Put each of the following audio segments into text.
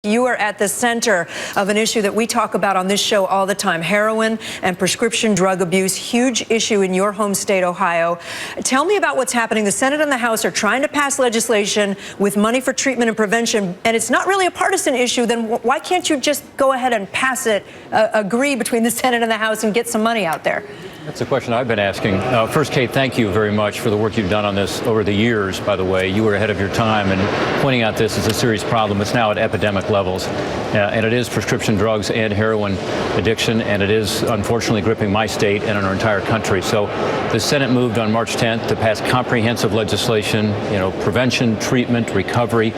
You are at the center of an issue that we talk about on this show all the time, heroin and prescription drug abuse, huge issue in your home state, Ohio. Tell me about what's happening. The Senate and the House are trying to pass legislation with money for treatment and prevention, and it's not really a partisan issue. Then why can't you just go ahead and pass it, agree between the Senate and the House and get some money out there? That's a question I've been asking. First, Kate, thank you very much for the work you've done on this over the years, by the way. You were ahead of your time in pointing out this as a serious problem. It's now at epidemic levels, and it is prescription drugs and heroin addiction, and it is unfortunately gripping my state and our entire country. So the Senate moved on March 10th to pass comprehensive legislation, prevention, treatment, recovery,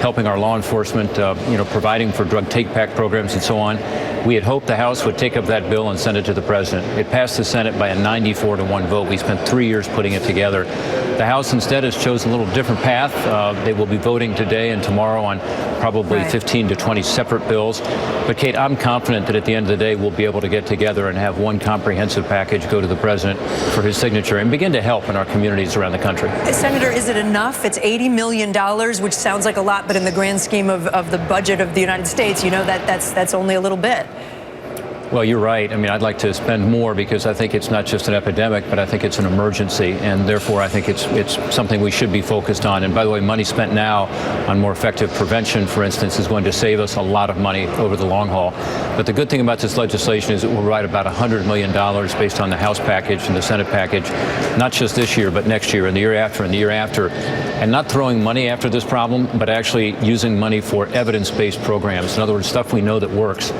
helping our law enforcement, providing for drug take-back programs and so on. We had hoped the House would take up that bill and send it to the president. It passed the Senate by a 94-1 vote. We spent 3 years putting it together. The House instead has chosen a little different path. They will be voting today and tomorrow on probably 15 to 20 separate bills. But Kate, I'm confident that at the end of the day, we'll be able to get together and have one comprehensive package go to the president for his signature and begin to help in our communities around the country. Senator, is it enough? It's $80 million, which sounds like a lot, but in the grand scheme of the budget of the United States, that's only a little bit. Well, you're right. I mean, I'd like to spend more because I think it's not just an epidemic, but I think it's an emergency. And therefore, I think it's something we should be focused on. And by the way, money spent now on more effective prevention, for instance, is going to save us a lot of money over the long haul. But the good thing about this legislation is it will write about $100 million based on the House package and the Senate package, not just this year, but next year and the year after and the year after. And not throwing money after this problem, but actually using money for evidence-based programs. In other words, stuff we know that works.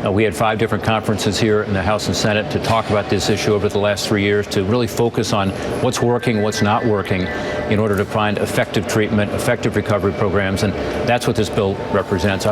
We had 5 different conferences here in the House and Senate to talk about this issue over the last 3 years, to really focus on what's working, what's not working, in order to find effective treatment, effective recovery programs, and that's what this bill represents.